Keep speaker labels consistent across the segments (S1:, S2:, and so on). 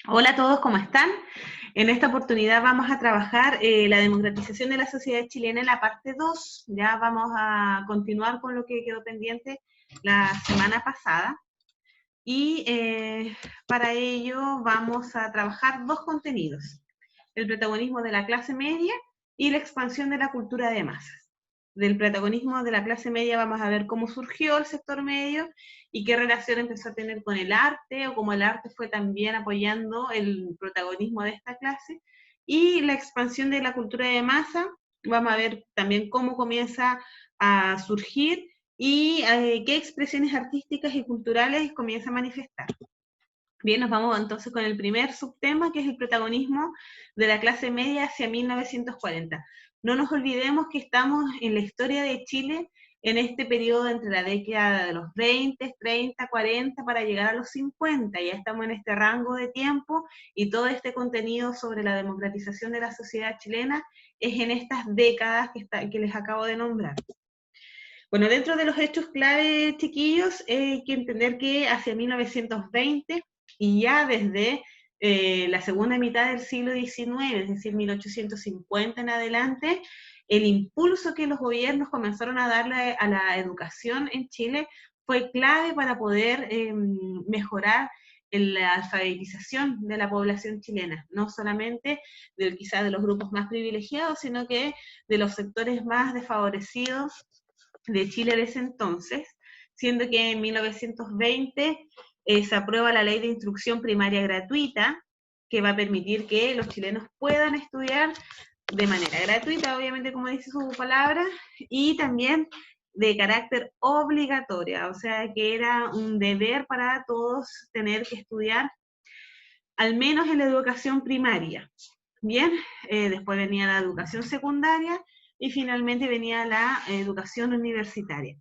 S1: Hola a todos, ¿cómo están? En esta oportunidad vamos a trabajar la democratización de la sociedad chilena en la parte 2. Ya vamos a continuar con lo que quedó pendiente la semana pasada. Y para ello vamos a trabajar dos contenidos: el protagonismo de la clase media y la expansión de la cultura de masas. Del protagonismo de la clase media vamos a ver cómo surgió el sector medio y qué relación empezó a tener con el arte, o cómo el arte fue también apoyando el protagonismo de esta clase. Y la expansión de la cultura de masa, vamos a ver también cómo comienza a surgir y qué expresiones artísticas y culturales comienza a manifestar. Bien, nos vamos entonces con el primer subtema, que es el protagonismo de la clase media hacia 1940. No nos olvidemos que estamos en la historia de Chile en este periodo entre la década de los 20, 30, 40 para llegar a los 50. Ya estamos en este rango de tiempo y todo este contenido sobre la democratización de la sociedad chilena es en estas décadas que les acabo de nombrar. Bueno, dentro de los hechos clave, chiquillos, hay que entender que hacia 1920 y ya desde la segunda mitad del siglo XIX, es decir, 1850 en adelante, el impulso que los gobiernos comenzaron a darle a la educación en Chile fue clave para poder mejorar la alfabetización de la población chilena, no solamente quizás de los grupos más privilegiados, sino que de los sectores más desfavorecidos de Chile de ese entonces, siendo que en 1920 se aprueba la ley de instrucción primaria gratuita, que va a permitir que los chilenos puedan estudiar de manera gratuita, obviamente como dice su palabra, y también de carácter obligatoria, o sea que era un deber para todos tener que estudiar, al menos en la educación primaria. Bien, después venía la educación secundaria y finalmente venía la educación universitaria.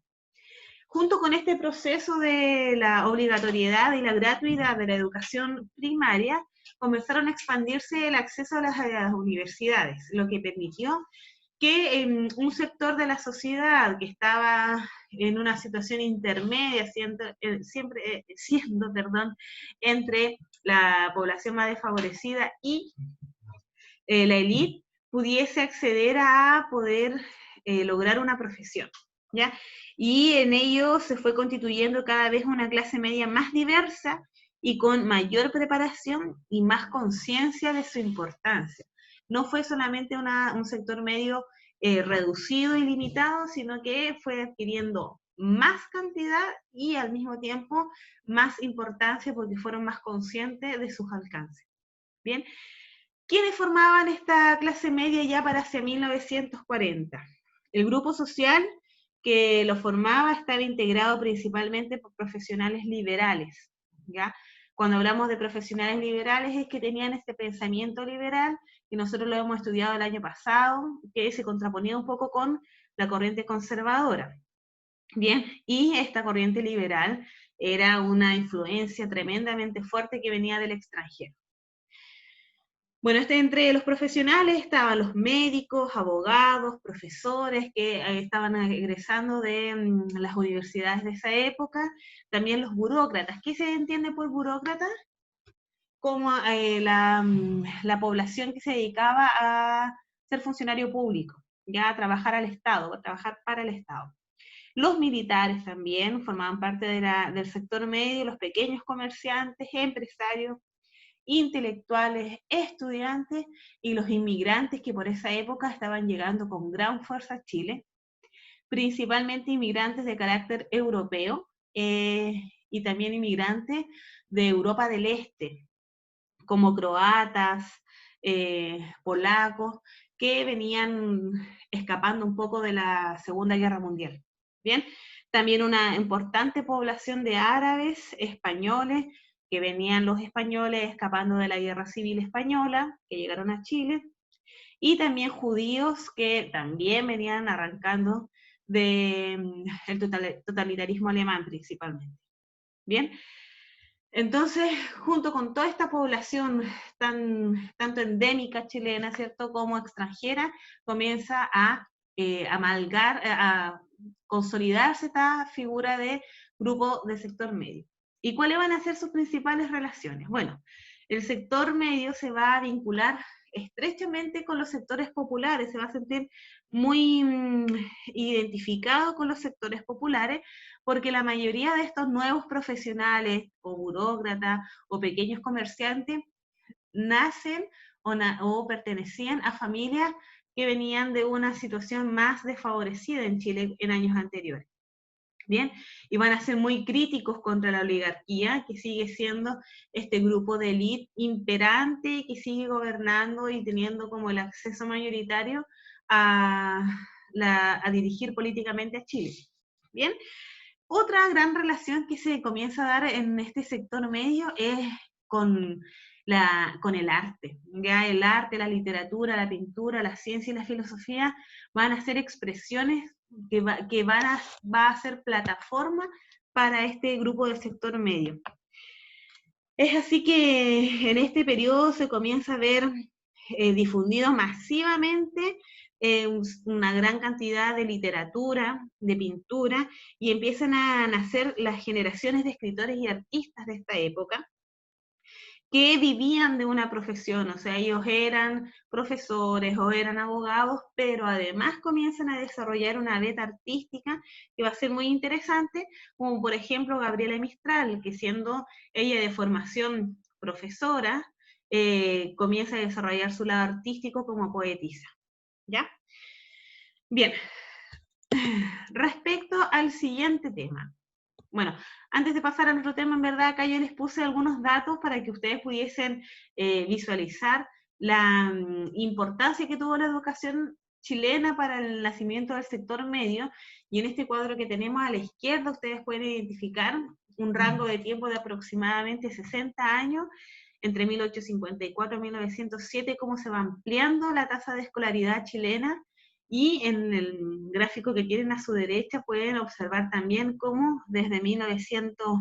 S1: Junto con este proceso de la obligatoriedad y la gratuidad de la educación primaria, comenzaron a expandirse el acceso a las universidades, lo que permitió que un sector de la sociedad que estaba en una situación intermedia, siendo entre la población más desfavorecida y la élite, pudiese acceder a poder lograr una profesión, ¿ya? Y en ello se fue constituyendo cada vez una clase media más diversa y con mayor preparación y más conciencia de su importancia. No fue solamente un sector medio reducido y limitado, sino que fue adquiriendo más cantidad y al mismo tiempo más importancia porque fueron más conscientes de sus alcances. Bien, ¿quiénes formaban esta clase media ya para hacia 1940? El grupo social que lo formaba estaba integrado principalmente por profesionales liberales, ¿ya? Cuando hablamos de profesionales liberales es que tenían este pensamiento liberal, que nosotros lo hemos estudiado el año pasado, que se contraponía un poco con la corriente conservadora. Bien, y esta corriente liberal era una influencia tremendamente fuerte que venía del extranjero. Bueno, entre los profesionales estaban los médicos, abogados, profesores que estaban egresando de las universidades de esa época, también los burócratas. ¿Qué se entiende por burócrata? Como la población que se dedicaba a ser funcionario público, ya a trabajar al Estado, a trabajar para el Estado. Los militares también formaban parte del sector medio, los pequeños comerciantes, empresarios, intelectuales, estudiantes y los inmigrantes que por esa época estaban llegando con gran fuerza a Chile, principalmente inmigrantes de carácter europeo y también inmigrantes de Europa del Este, como croatas, polacos, que venían escapando un poco de la Segunda Guerra Mundial. Bien, también una importante población de árabes, españoles, que venían los españoles escapando de la Guerra Civil Española, que llegaron a Chile, y también judíos que también venían arrancando del totalitarismo alemán principalmente. Bien, entonces, junto con toda esta población tanto endémica chilena, ¿cierto?, como extranjera, comienza a a consolidarse esta figura de grupo de sector medio. ¿Y cuáles van a ser sus principales relaciones? Bueno, el sector medio se va a vincular estrechamente con los sectores populares, se va a sentir muy identificado con los sectores populares, porque la mayoría de estos nuevos profesionales o burócratas o pequeños comerciantes nacen o pertenecían a familias que venían de una situación más desfavorecida en Chile en años anteriores. Bien, y van a ser muy críticos contra la oligarquía, que sigue siendo este grupo de élite imperante, que sigue gobernando y teniendo como el acceso mayoritario a dirigir políticamente a Chile. Bien, otra gran relación que se comienza a dar en este sector medio es con el arte. Ya el arte, la literatura, la pintura, la ciencia y la filosofía van a ser expresiones que va a ser plataforma para este grupo del sector medio. Es así que en este periodo se comienza a ver difundido masivamente una gran cantidad de literatura, de pintura, y empiezan a nacer las generaciones de escritores y artistas de esta época, que vivían de una profesión, o sea, ellos eran profesores o eran abogados, pero además comienzan a desarrollar una beta artística que va a ser muy interesante, como por ejemplo Gabriela Mistral, que siendo ella de formación profesora, comienza a desarrollar su lado artístico como poetisa, ¿ya? Bien, respecto al siguiente tema. Bueno, antes de pasar al otro tema, en verdad acá yo les puse algunos datos para que ustedes pudiesen visualizar la importancia que tuvo la educación chilena para el nacimiento del sector medio, y en este cuadro que tenemos a la izquierda ustedes pueden identificar un rango de tiempo de aproximadamente 60 años, entre 1854 y 1907, cómo se va ampliando la tasa de escolaridad chilena. Y en el gráfico que tienen a su derecha pueden observar también cómo desde 1900,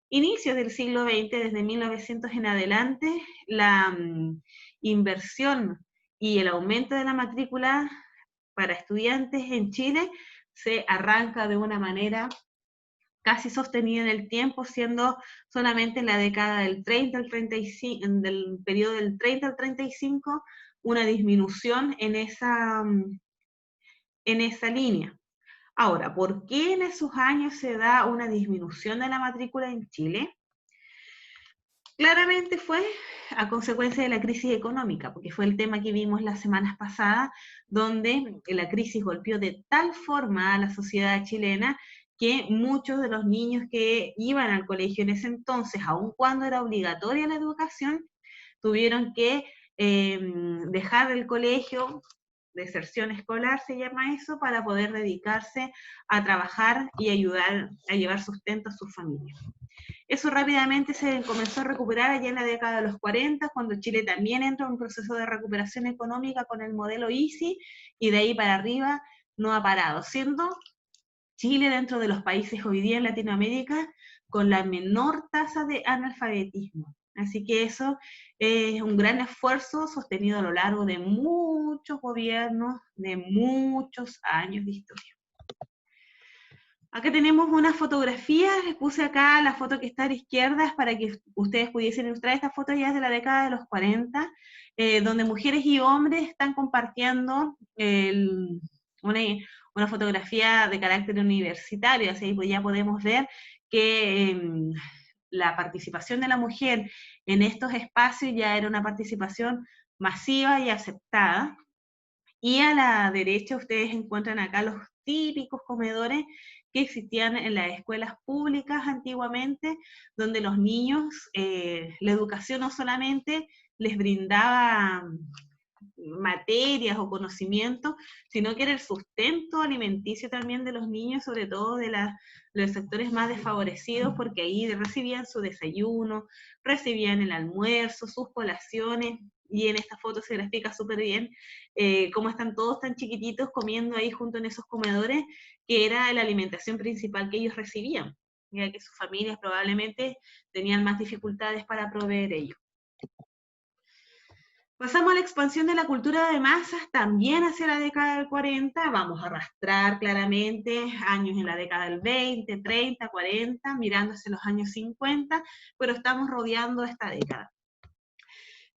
S1: inicios del siglo XX, desde 1900 en adelante, la inversión y el aumento de la matrícula para estudiantes en Chile se arranca de una manera casi sostenida en el tiempo, siendo solamente en la década del 30 al 35, del periodo del 30 al 35, una disminución en esa línea. Ahora, ¿por qué en esos años se da una disminución de la matrícula en Chile? Claramente fue a consecuencia de la crisis económica, porque fue el tema que vimos las semanas pasadas, donde la crisis golpeó de tal forma a la sociedad chilena que muchos de los niños que iban al colegio en ese entonces, aun cuando era obligatoria la educación, tuvieron que dejar el colegio, deserción escolar se llama eso, para poder dedicarse a trabajar y ayudar a llevar sustento a sus familias. Eso rápidamente se comenzó a recuperar allá en la década de los 40, cuando Chile también entra en un proceso de recuperación económica con el modelo EASY, y de ahí para arriba no ha parado, siendo Chile dentro de los países hoy día en Latinoamérica con la menor tasa de analfabetismo. Así que eso es un gran esfuerzo sostenido a lo largo de muchos gobiernos, de muchos años de historia. Acá tenemos una fotografía, les puse acá la foto que está a la izquierda para que ustedes pudiesen ilustrar. Esta foto ya es de la década de los 40, donde mujeres y hombres están compartiendo una fotografía de carácter universitario, así que ya podemos ver que la participación de la mujer en estos espacios ya era una participación masiva y aceptada. Y a la derecha ustedes encuentran acá los típicos comedores que existían en las escuelas públicas antiguamente, donde los niños, la educación no solamente les brindaba materias o conocimientos, sino que era el sustento alimenticio también de los niños, sobre todo de los sectores más desfavorecidos, porque ahí recibían su desayuno, recibían el almuerzo, sus colaciones, y en esta foto se grafica súper bien cómo están todos tan chiquititos comiendo ahí junto en esos comedores, que era la alimentación principal que ellos recibían, ya que sus familias probablemente tenían más dificultades para proveer ello. Pasamos a la expansión de la cultura de masas, también hacia la década del 40, vamos a arrastrar claramente años en la década del 20, 30, 40, mirando hacia los años 50, pero estamos rodeando esta década.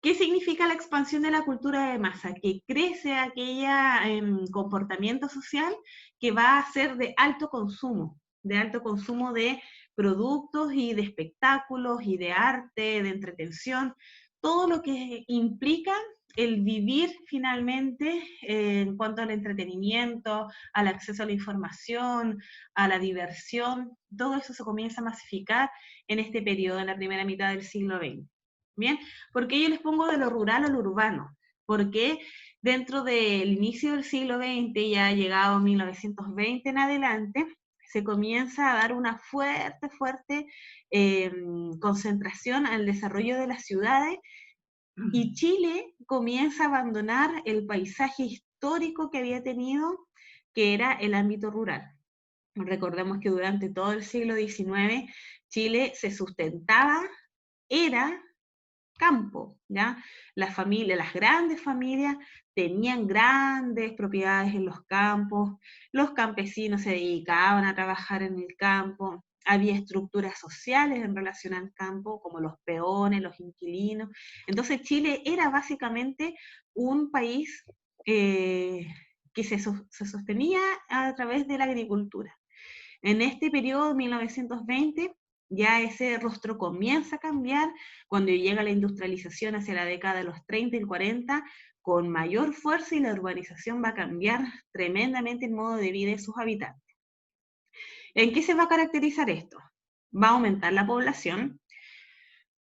S1: ¿Qué significa la expansión de la cultura de masa? Que crece aquella comportamiento social que va a ser de alto consumo de productos y de espectáculos y de arte, de entretención, todo lo que implica el vivir finalmente en cuanto al entretenimiento, al acceso a la información, a la diversión, todo eso se comienza a masificar en este periodo, en la primera mitad del siglo XX. Bien, ¿por qué yo les pongo de lo rural a lo urbano? Porque dentro del inicio del siglo XX, ya llegado 1920 en adelante, se comienza a dar una fuerte concentración al desarrollo de las ciudades y Chile comienza a abandonar el paisaje histórico que había tenido, que era el ámbito rural. Recordemos que durante todo el siglo XIX Chile se sustentaba, era campo, ¿ya? Las grandes familias tenían grandes propiedades en los campos, los campesinos se dedicaban a trabajar en el campo, había estructuras sociales en relación al campo, como los peones, los inquilinos. Entonces Chile era básicamente un país que se sostenía a través de la agricultura. En este periodo, 1920, ya ese rostro comienza a cambiar cuando llega la industrialización hacia la década de los 30 y 40, con mayor fuerza, y la urbanización va a cambiar tremendamente el modo de vida de sus habitantes. ¿En qué se va a caracterizar esto? Va a aumentar la población.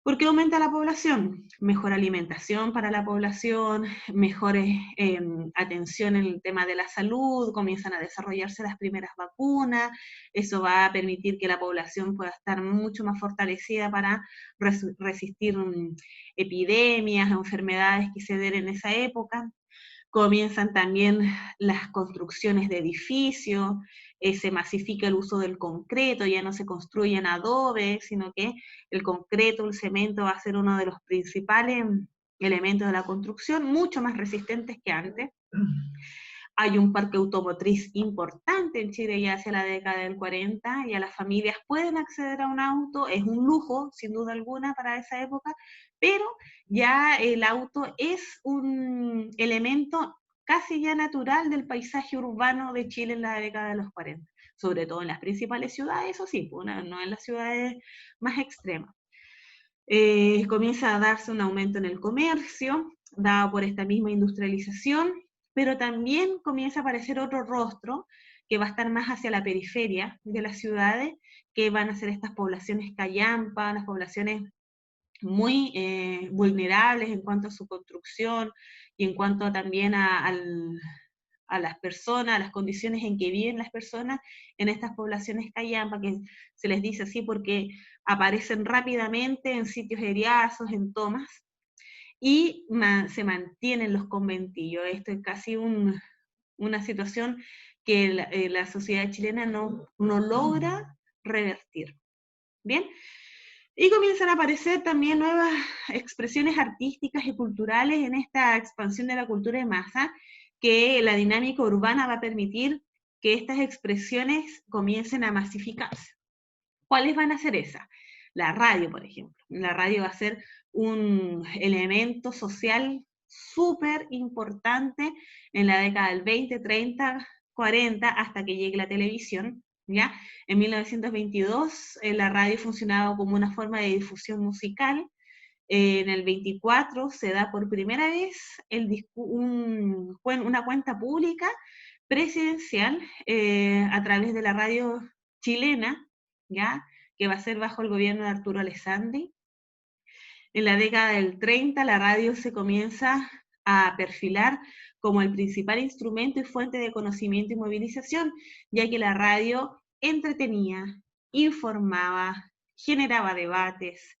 S1: ¿Por qué aumenta la población? Mejor alimentación para la población, mejor atención en el tema de la salud, comienzan a desarrollarse las primeras vacunas, eso va a permitir que la población pueda estar mucho más fortalecida para resistir epidemias, enfermedades que se den en esa época. Comienzan también las construcciones de edificios, se masifica el uso del concreto, ya no se construyen adobe, sino que el concreto, el cemento va a ser uno de los principales elementos de la construcción, mucho más resistentes que antes. Hay un parque automotriz importante en Chile ya hacia la década del 40, y a las familias pueden acceder a un auto, es un lujo, sin duda alguna, para esa época, pero ya el auto es un elemento casi ya natural del paisaje urbano de Chile en la década de los 40, sobre todo en las principales ciudades, eso sí, no en las ciudades más extremas. Comienza a darse un aumento en el comercio, dado por esta misma industrialización, pero también comienza a aparecer otro rostro que va a estar más hacia la periferia de las ciudades, que van a ser estas poblaciones callampa, las poblaciones muy vulnerables en cuanto a su construcción y en cuanto también a las personas, a las condiciones en que viven las personas en estas poblaciones callampa, que se les dice así porque aparecen rápidamente en sitios eriazos, en tomas, y se mantienen los conventillos. Esto es casi una situación que la sociedad chilena no logra revertir. Bien, y comienzan a aparecer también nuevas expresiones artísticas y culturales en esta expansión de la cultura de masa, que la dinámica urbana va a permitir que estas expresiones comiencen a masificarse. ¿Cuáles van a ser esas? La radio, por ejemplo. La radio va a ser un elemento social súper importante en la década del 20, 30, 40, hasta que llegue la televisión, ¿ya? En 1922 la radio funcionaba como una forma de difusión musical. En el 24 se da por primera vez una cuenta pública presidencial a través de la radio chilena, ¿ya? Que va a ser bajo el gobierno de Arturo Alessandri. En la década del 30 la radio se comienza a perfilar como el principal instrumento y fuente de conocimiento y movilización, ya que la radio entretenía, informaba, generaba debates,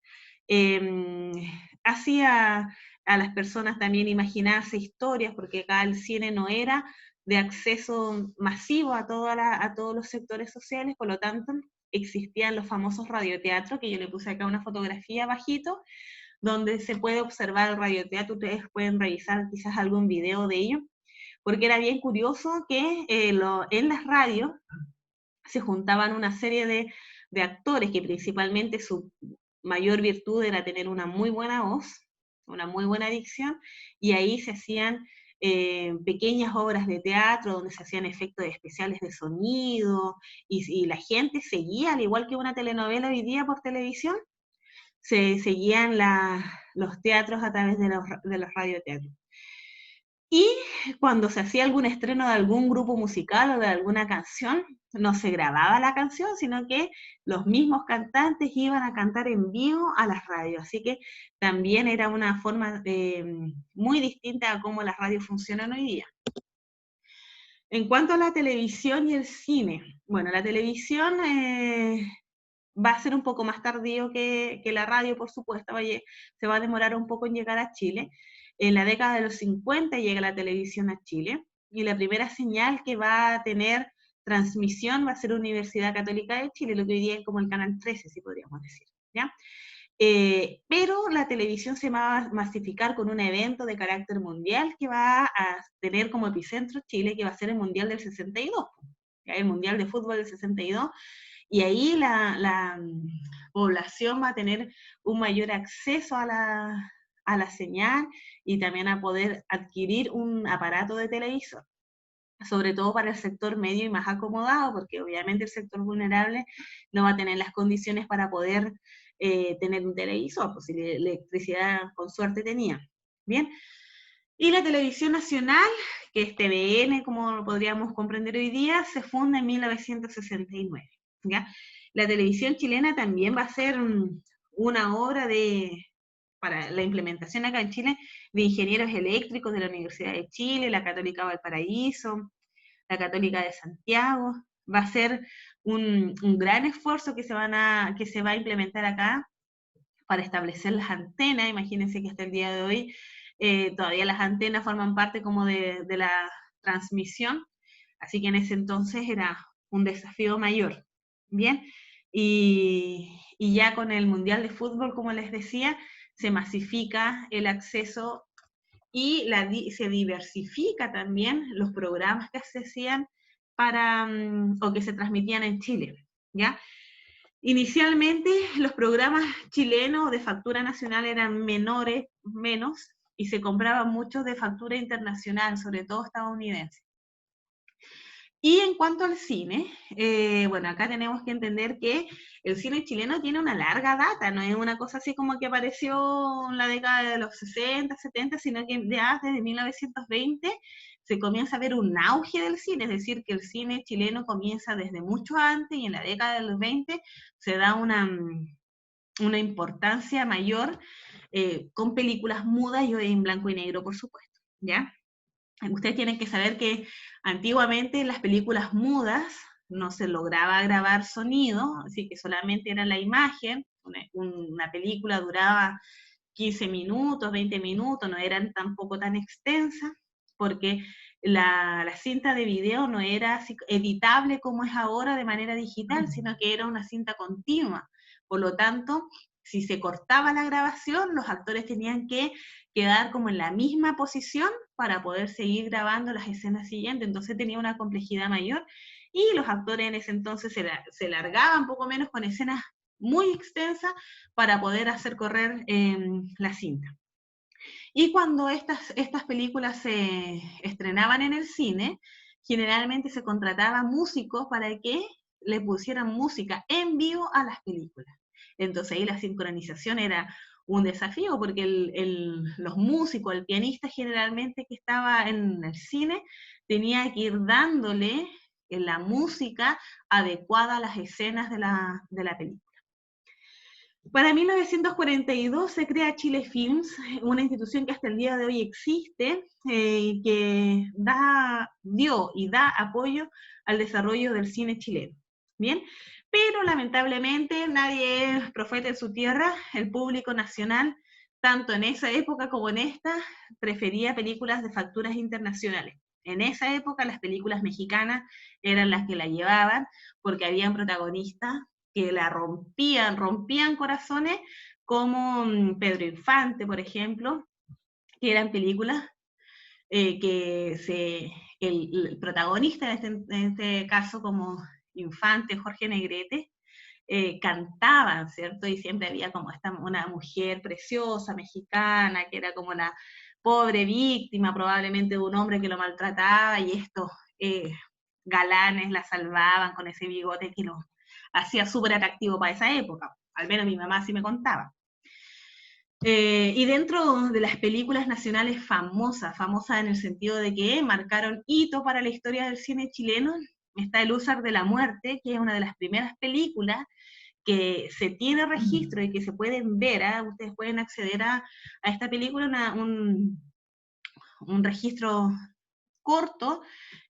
S1: hacía a las personas también imaginarse historias, porque acá el cine no era de acceso masivo a todos los sectores sociales, por lo tanto existían los famosos radioteatros, que yo le puse acá una fotografía bajito, donde se puede observar el radioteatro, ustedes pueden revisar quizás algún video de ello, porque era bien curioso que en las radios se juntaban una serie de actores que principalmente su mayor virtud era tener una muy buena voz, una muy buena dicción, y ahí se hacían pequeñas obras de teatro donde se hacían efectos especiales de sonido, y la gente seguía, al igual que una telenovela hoy día por televisión, se seguían los teatros a través de los radioteatros. Y cuando se hacía algún estreno de algún grupo musical o de alguna canción, no se grababa la canción, sino que los mismos cantantes iban a cantar en vivo a las radios. Así que también era una forma muy distinta a cómo las radios funcionan hoy día. En cuanto a la televisión y el cine, bueno, la televisión va a ser un poco más tardío que la radio, por supuesto, se va a demorar un poco en llegar a Chile. En la década de los 50 llega la televisión a Chile, y la primera señal que va a tener transmisión va a ser Universidad Católica de Chile, lo que hoy día es como el Canal 13, si podríamos decir, ¿ya? Pero la televisión se va a masificar con un evento de carácter mundial que va a tener como epicentro Chile, que va a ser el Mundial del 62, ¿ya? El Mundial de Fútbol del 62, y ahí la población va a tener un mayor acceso a la señal, y también a poder adquirir un aparato de televisor, sobre todo para el sector medio y más acomodado, porque obviamente el sector vulnerable no va a tener las condiciones para poder tener un televisor, pues si la electricidad con suerte tenía. Bien, y la televisión nacional, que es TVN, como lo podríamos comprender hoy día, se funda en 1969, ¿ya? La televisión chilena también va a ser una obra para la implementación acá en Chile, de ingenieros eléctricos de la Universidad de Chile, la Católica Valparaíso, la Católica de Santiago. Va a ser un gran esfuerzo que se va a implementar acá para establecer las antenas. Imagínense que hasta el día de hoy todavía las antenas forman parte como de la transmisión, así que en ese entonces era un desafío mayor. Bien, y ya con el Mundial de Fútbol, como les decía, se masifica el acceso, y se diversifica también los programas que se hacían o que se transmitían en Chile, ¿ya? Inicialmente los programas chilenos de factura nacional eran menos, y se compraban muchos de factura internacional, sobre todo estadounidense. Y en cuanto al cine, bueno, acá tenemos que entender que el cine chileno tiene una larga data, no es una cosa así como que apareció en la década de los 60, 70, sino que ya desde 1920 se comienza a ver un auge del cine, es decir, que el cine chileno comienza desde mucho antes, y en la década de los 20 se da una importancia mayor con películas mudas y en blanco y negro, por supuesto, ¿ya? Ustedes tienen que saber que antiguamente en las películas mudas no se lograba grabar sonido, así que solamente era la imagen. Una película duraba 15 minutos, 20 minutos, no eran tampoco tan extensas, porque la cinta de video no era así editable como es ahora de manera digital, sino que era una cinta continua. Por lo tanto, si se cortaba la grabación, los actores tenían que quedar como en la misma posición para poder seguir grabando las escenas siguientes. Entonces tenía una complejidad mayor, y los actores en ese entonces se largaban poco menos con escenas muy extensas para poder hacer correr la cinta. Y cuando estas películas se estrenaban en el cine, generalmente se contrataban músicos para que le pusieran música en vivo a las películas. Entonces ahí la sincronización era un desafío, porque los músicos, el pianista generalmente que estaba en el cine, tenía que ir dándole la música adecuada a las escenas de la película. Para 1942 se crea Chile Films, una institución que hasta el día de hoy existe, que dio y da apoyo al desarrollo del cine chileno. Bien, pero lamentablemente nadie es profeta en su tierra. El público nacional, tanto en esa época como en esta, prefería películas de facturas internacionales. En esa época las películas mexicanas eran las que la llevaban, porque habían protagonistas que la rompían corazones, como Pedro Infante, por ejemplo, que eran películas que el protagonista, en este caso como Infante, Jorge Negrete, cantaban, ¿cierto? Y siempre había como una mujer preciosa, mexicana, que era como la pobre víctima probablemente de un hombre que lo maltrataba, y estos galanes la salvaban con ese bigote que lo hacía súper atractivo para esa época. Al menos mi mamá sí me contaba. Y dentro de las películas nacionales famosas en el sentido de que marcaron hito para la historia del cine chileno, está El Húsar de la Muerte, que es una de las primeras películas que se tiene registro y que se pueden ver, ustedes pueden acceder a esta película, un registro corto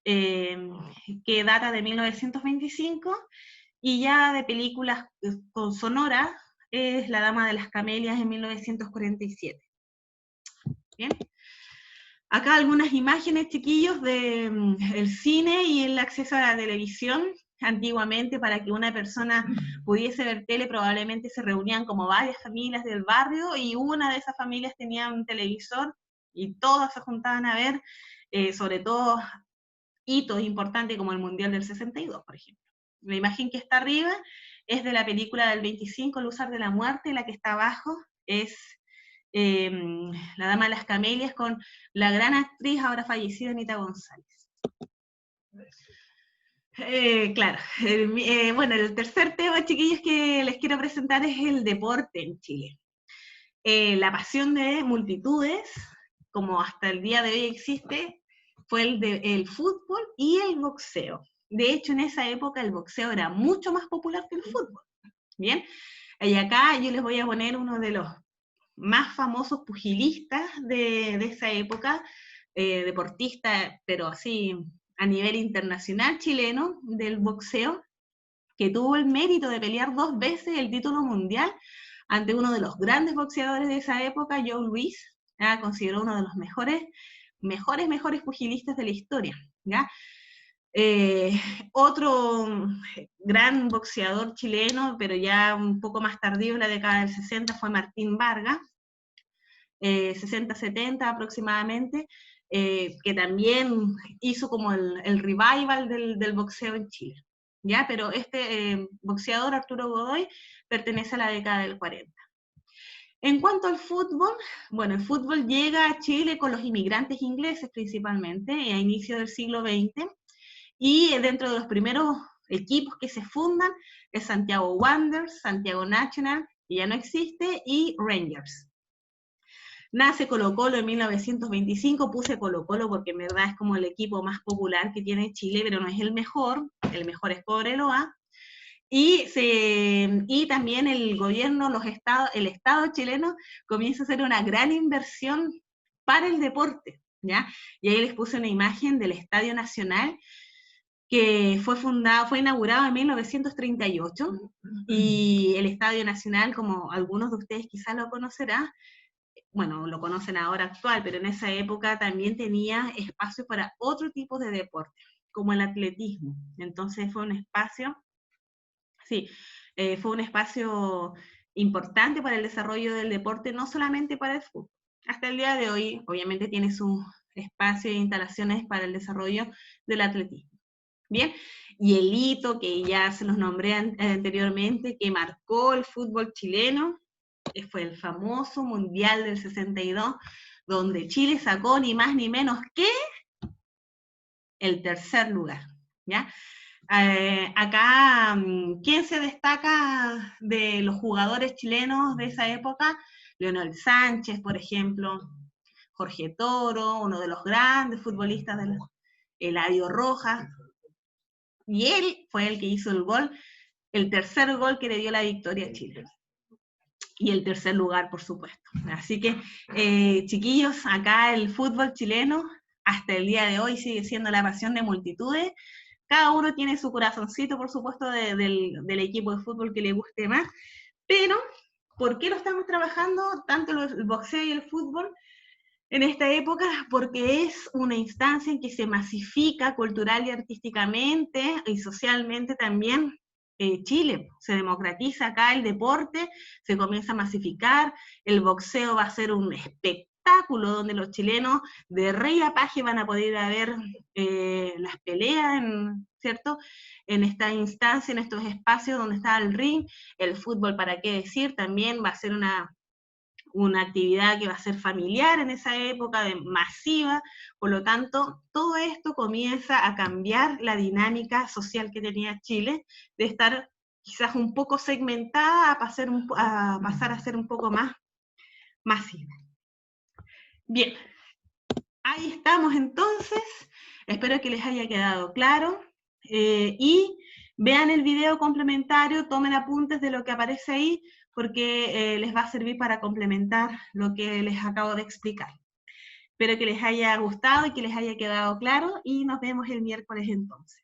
S1: que data de 1925, y ya de películas con sonora es La Dama de las Camelias en 1947. Bien. Acá algunas imágenes, chiquillos, del cine y el acceso a la televisión. Antiguamente, para que una persona pudiese ver tele, probablemente se reunían como varias familias del barrio, y una de esas familias tenía un televisor, y todas se juntaban a ver, sobre todo hitos importantes como el Mundial del 62, por ejemplo. La imagen que está arriba es de la película del 25, El Húsar de la Muerte, y la que está abajo es La Dama de las Camelias, con la gran actriz ahora fallecida Anita González. Claro, bueno, el tercer tema, chiquillos, que les quiero presentar es el deporte en Chile. La pasión de multitudes, como hasta el día de hoy existe, fue el fútbol y el boxeo. De hecho, en esa época el boxeo era mucho más popular que el fútbol. Bien, y acá yo les voy a poner uno de los más famosos pugilistas de esa época, deportista, pero así a nivel internacional chileno del boxeo, que tuvo el mérito de pelear 2 veces el título mundial ante uno de los grandes boxeadores de esa época, Joe Louis, considerado uno de los mejores pugilistas de la historia, ¿ya? Otro gran boxeador chileno, pero ya un poco más tardío, en la década del 60, fue Martín Vargas, 60-70 aproximadamente, que también hizo como el revival del boxeo en Chile, ¿ya? Pero este boxeador, Arturo Godoy, pertenece a la década del 40. En cuanto al fútbol, bueno, el fútbol llega a Chile con los inmigrantes ingleses principalmente, a inicios del siglo XX, y dentro de los primeros equipos que se fundan es Santiago Wanderers, Santiago National, que ya no existe, y Rangers. Nace Colo-Colo en 1925, puse Colo-Colo porque en verdad es como el equipo más popular que tiene Chile, pero no es el mejor es Cobreloa. Y también el gobierno, el Estado chileno comienza a hacer una gran inversión para el deporte, ¿ya? Y ahí les puse una imagen del Estadio Nacional, que fue inaugurado en 1938, y el Estadio Nacional, como algunos de ustedes quizás lo conocerán, bueno, lo conocen ahora actual, pero en esa época también tenía espacio para otro tipo de deporte, como el atletismo. Entonces fue un espacio importante para el desarrollo del deporte, no solamente para el fútbol. Hasta el día de hoy, obviamente, tiene su espacio e instalaciones para el desarrollo del atletismo. Bien, y el hito que ya se los nombré anteriormente, que marcó el fútbol chileno, fue el famoso Mundial del 62, donde Chile sacó ni más ni menos que el tercer lugar, ¿ya? Acá, ¿quién se destaca de los jugadores chilenos de esa época? Leonel Sánchez, por ejemplo, Jorge Toro, uno de los grandes futbolistas de Eladio Rojas, y él fue el que hizo el tercer gol que le dio la victoria a Chile. Y el tercer lugar, por supuesto. Así que, chiquillos, acá el fútbol chileno, hasta el día de hoy, sigue siendo la pasión de multitudes. Cada uno tiene su corazoncito, por supuesto, del equipo de fútbol que le guste más, pero ¿por qué lo estamos trabajando tanto el boxeo y el fútbol en esta época? Porque es una instancia en que se masifica cultural y artísticamente y socialmente también Chile. Se democratiza acá el deporte, se comienza a masificar, el boxeo va a ser un espectáculo espectáculo donde los chilenos de rey a paje van a poder ir a ver las peleas, ¿cierto? En esta instancia, en estos espacios donde está el ring, el fútbol, para qué decir, también va a ser una actividad que va a ser familiar en esa época, masiva, por lo tanto, todo esto comienza a cambiar la dinámica social que tenía Chile, de estar quizás un poco segmentada a pasar a ser un poco más masiva. Bien, ahí estamos entonces, espero que les haya quedado claro, y vean el video complementario, tomen apuntes de lo que aparece ahí, porque les va a servir para complementar lo que les acabo de explicar. Espero que les haya gustado y que les haya quedado claro, y nos vemos el miércoles entonces.